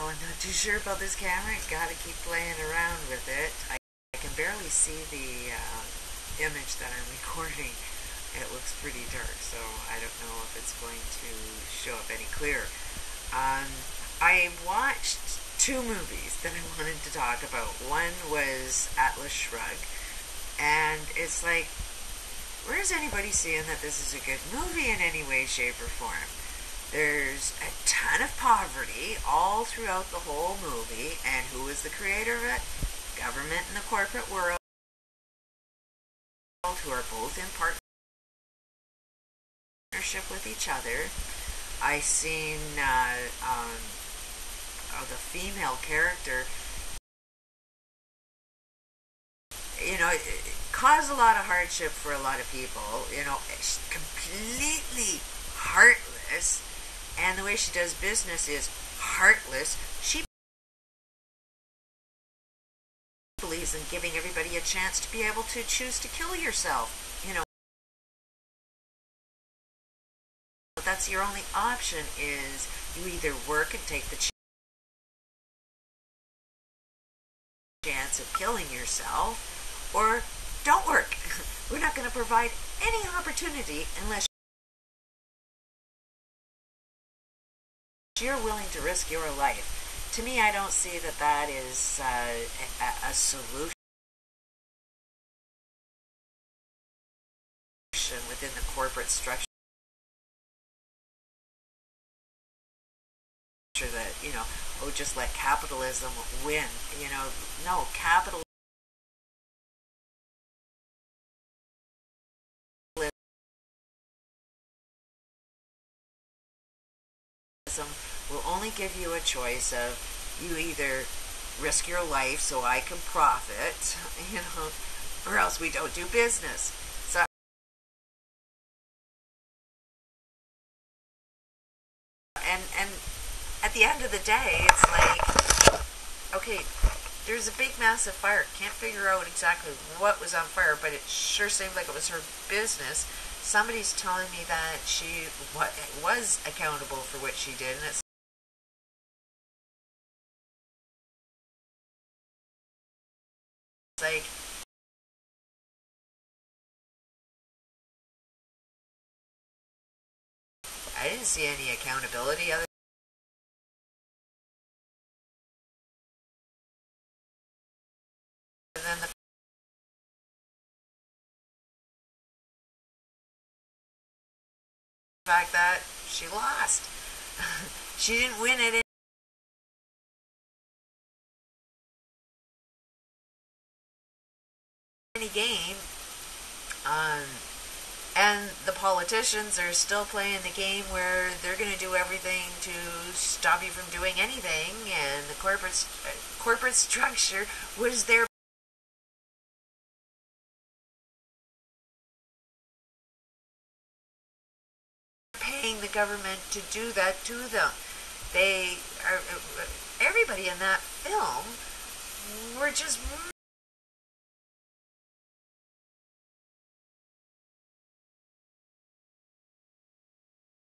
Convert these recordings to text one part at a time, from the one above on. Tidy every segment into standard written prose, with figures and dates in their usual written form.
I'm not too sure about this camera. Gotta keep playing around with it. I can barely see the image that I'm recording. It looks pretty dark, so I don't know if it's going to show up any clearer. I watched two movies that I wanted to talk about. One was Atlas Shrugged, and it's like, where's anybody seeing that this is a good movie in any way, shape, or form? There's a ton of poverty all throughout the whole movie, and who is the creator of it? Government and the corporate world, who are both in partnership with each other. I seen the female character, it caused a lot of hardship for a lot of people. Completely heartless. And the way she does business is heartless. She believes in giving everybody a chance to be able to choose to kill yourself. That's your only option, is you either work and take the chance of killing yourself, or don't work. We're not going to provide any opportunity unless you're willing to risk your life. To me, I don't see that is a solution within the corporate structure that, just let capitalism win. No, capitalism will only give you a choice of, you either risk your life so I can profit, or else we don't do business. So, and at the end of the day, it's like, okay, there's a big massive fire. Can't figure out exactly what was on fire, but it sure seemed like it was her business. Somebody's telling me that she was accountable for what she did, and it's like, I didn't see any accountability other than the fact that she lost. She didn't win at any game. And the politicians are still playing the game where they're going to do everything to stop you from doing anything, and the corporate structure was there paying the government to do that to them. Everybody in that film were just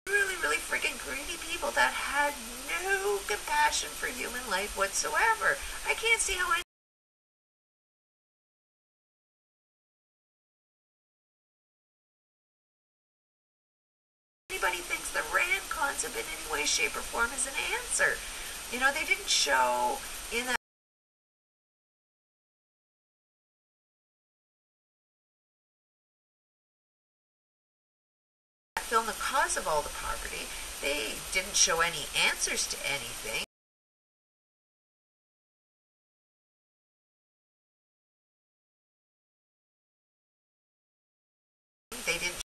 really freaking greedy people that had no compassion for human life whatsoever. I can't see how anybody thinks the RAND concept in any way, shape, or form is an answer. They didn't show in that film the cause of all the poverty. They didn't show any answers to anything. They didn't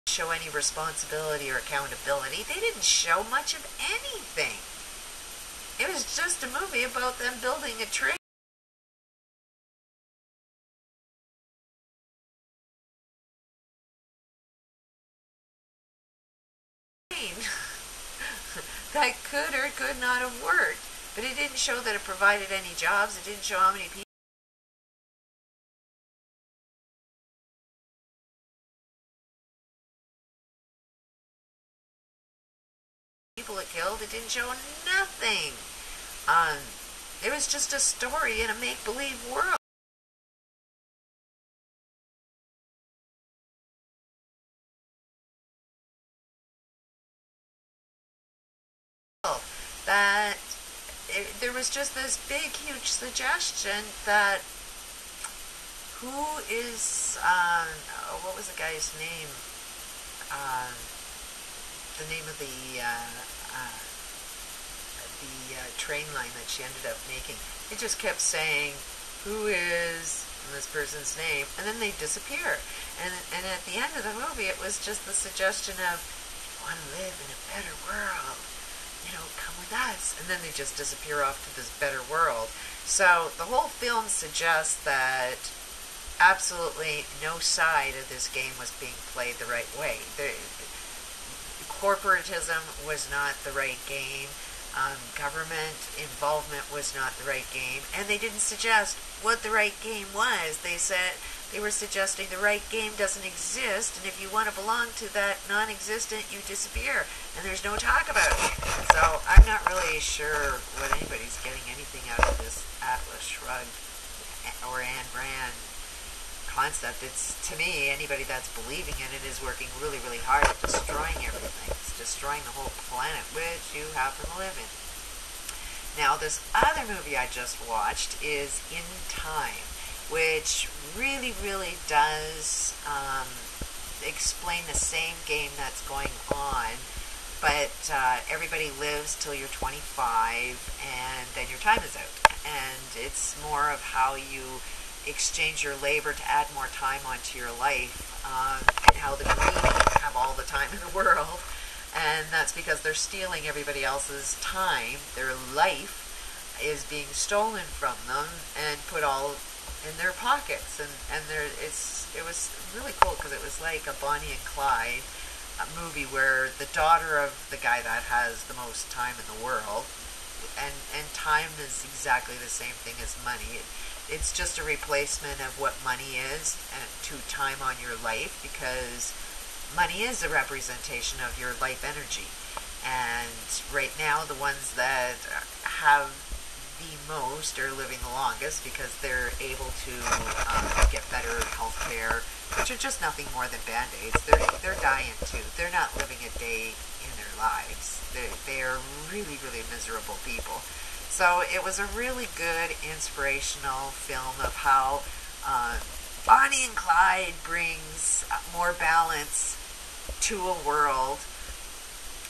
show any responsibility or accountability. They didn't show much of anything. It was just a movie about them building a train that could or could not have worked. But it didn't show that it provided any jobs. It didn't show how many people people it killed. It didn't show nothing. Um, it was just a story in a make-believe world. That there was just this big, huge suggestion that who is, what was the guy's name? Um, the name of the train line that she ended up making. It just kept saying, who is this person's name? And then they disappear. And at the end of the movie, it was just the suggestion of, if you want to live in a better world, come with us. And then they just disappear off to this better world. So the whole film suggests that absolutely no side of this game was being played the right way. Corporatism was not the right game. Government involvement was not the right game. And they didn't suggest what the right game was. They were suggesting the right game doesn't exist, and if you want to belong to that non-existent, you disappear. And there's no talk about it. So I'm not really sure what anybody's getting anything out of this Atlas Shrugged or Ayn Rand concept. It's, to me, anybody that's believing in it is working really, really hard at destroying everything. It's destroying the whole planet, which you happen to live in. Now, this other movie I just watched is In Time, which really, really does explain the same game that's going on, but everybody lives till you're 25, and then your time is out. And it's more of how you exchange your labor to add more time onto your life, and how the greedy have all the time in the world. And that's because they're stealing everybody else's time. Their life is being stolen from them and put all in their pockets. And it was really cool because it was like a Bonnie and Clyde movie where the daughter of the guy that has the most time in the world, and time is exactly the same thing as money. It's just a replacement of what money is to time on your life, because money is a representation of your life energy. And right now, the ones that have the most are living the longest because they're able to get better health care, which are just nothing more than Band-Aids. They're dying too. They're not living a day in their lives. They are really, really miserable people. So it was a really good inspirational film of how Bonnie and Clyde brings more balance to a world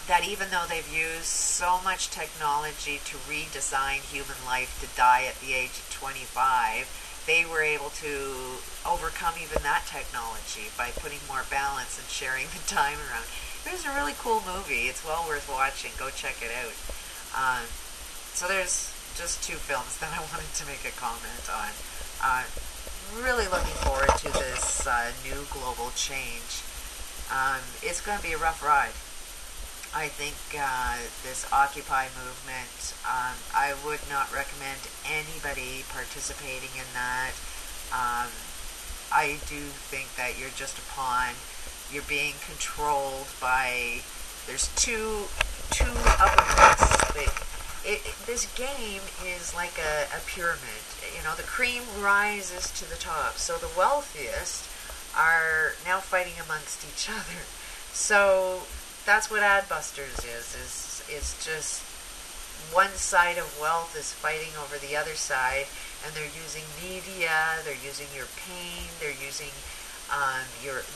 that, even though they've used so much technology to redesign human life to die at the age of 25, they were able to overcome even that technology by putting more balance and sharing the time around. It was a really cool movie. It's well worth watching. Go check it out. So there's just two films that I wanted to make a comment on. Really looking forward to this new global change. It's going to be a rough ride. I think this Occupy movement, I would not recommend anybody participating in that. I do think that you're just a pawn. You're being controlled by, there's two upper classes. This game is like a pyramid. The cream rises to the top. So the wealthiest are now fighting amongst each other. So that's what Adbusters is just one side of wealth is fighting over the other side, and they're using media, they're using your pain, they're using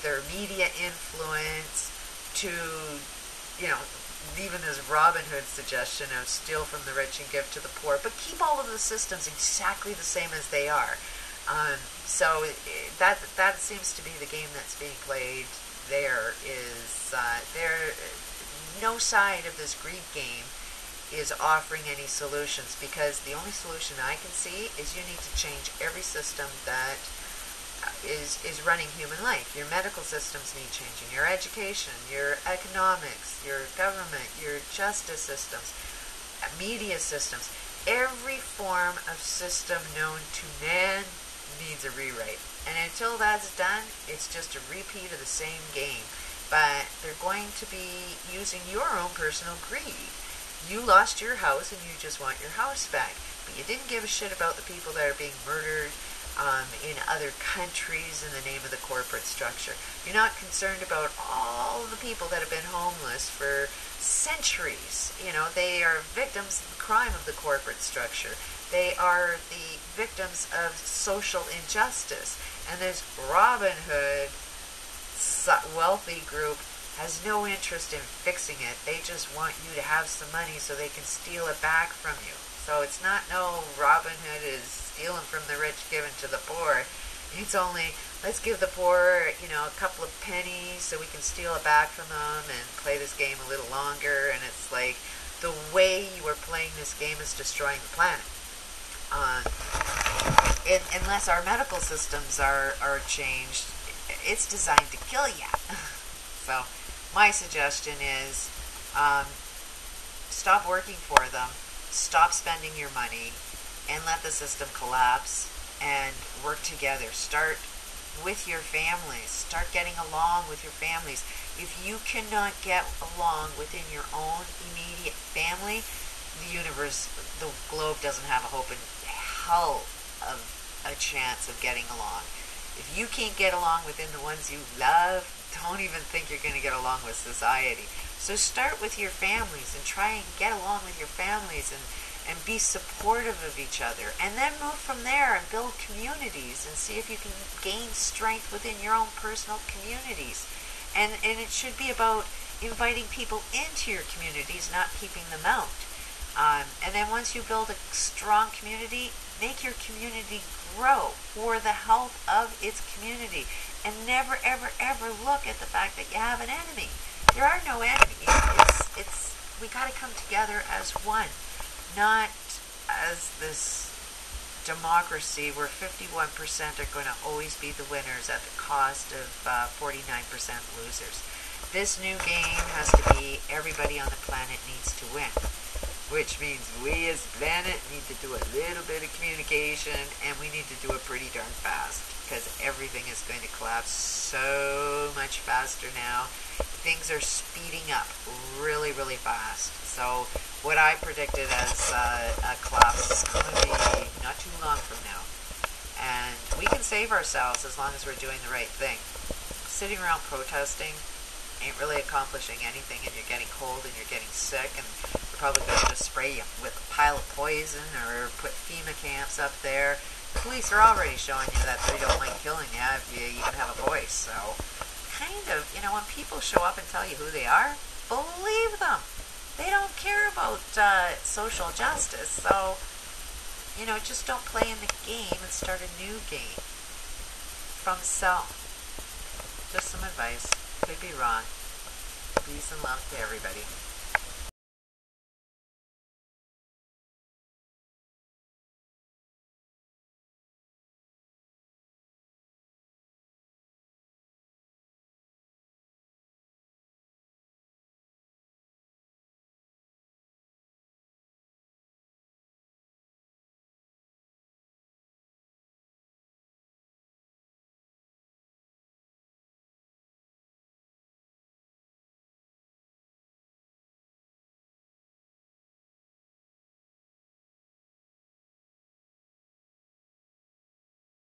their media influence to, even this Robin Hood suggestion of steal from the rich and give to the poor, but keep all of the systems exactly the same as they are. So that seems to be the game that's being played. There is no side of this greed game is offering any solutions, because the only solution I can see is you need to change every system that is running human life. Your medical systems need changing, your education, your economics, your government, your justice systems, media systems. Every form of system known to man needs a rewrite. And until that's done, it's just a repeat of the same game. but they're going to be using your own personal greed. You lost your house and you just want your house back, but you didn't give a shit about the people that are being murdered in other countries in the name of the corporate structure. You're not concerned about all the people that have been homeless for centuries. You know, they are victims of the crime of the corporate structure. They are the victims of social injustice. And this Robin Hood wealthy group has no interest in fixing it. They just want you to have some money so they can steal it back from you. So it's not no Robin Hood is stealing from the rich, giving to the poor. It's only, let's give the poor, a couple of pennies so we can steal it back from them and play this game a little longer. And it's like, the way you are playing this game is destroying the planet. Unless our medical systems are changed, it's designed to kill you. So my suggestion is stop working for them, stop spending your money, and let the system collapse and work together. Start with your families. Start getting along with your families. If you cannot get along within your own immediate family, the universe, the globe doesn't have a hope in hell of a chance of getting along. If you can't get along within the ones you love, don't even think you're going to get along with society. So start with your families and try and get along with your families and be supportive of each other. And then move from there and build communities and see if you can gain strength within your own personal communities. And it should be about inviting people into your communities, not keeping them out. And then once you build a strong community, make your community grow for the health of its community. And never, ever, ever look at the fact that you have an enemy. There are no enemies. We got to come together as one, not as this democracy where 51% are going to always be the winners at the cost of 49% losers. This new game has to be everybody on the planet needs to win, which means we as a planet need to do a little bit of communication, and we need to do it pretty darn fast, because everything is going to collapse so much faster now. Things are speeding up really, really fast. So what I predicted as a collapse is going to be not too long from now. And we can save ourselves as long as we're doing the right thing. Sitting around protesting ain't really accomplishing anything, and you're getting cold and you're getting sick, and they're probably going to just spray you with a pile of poison or put FEMA camps up there. The police are already showing you that they don't like killing you if you even have a voice. So kind of, when people show up and tell you who they are, believe them. They don't care about social justice. So, just don't play in the game and start a new game from self. Just some advice. Could be wrong. Peace and love to everybody.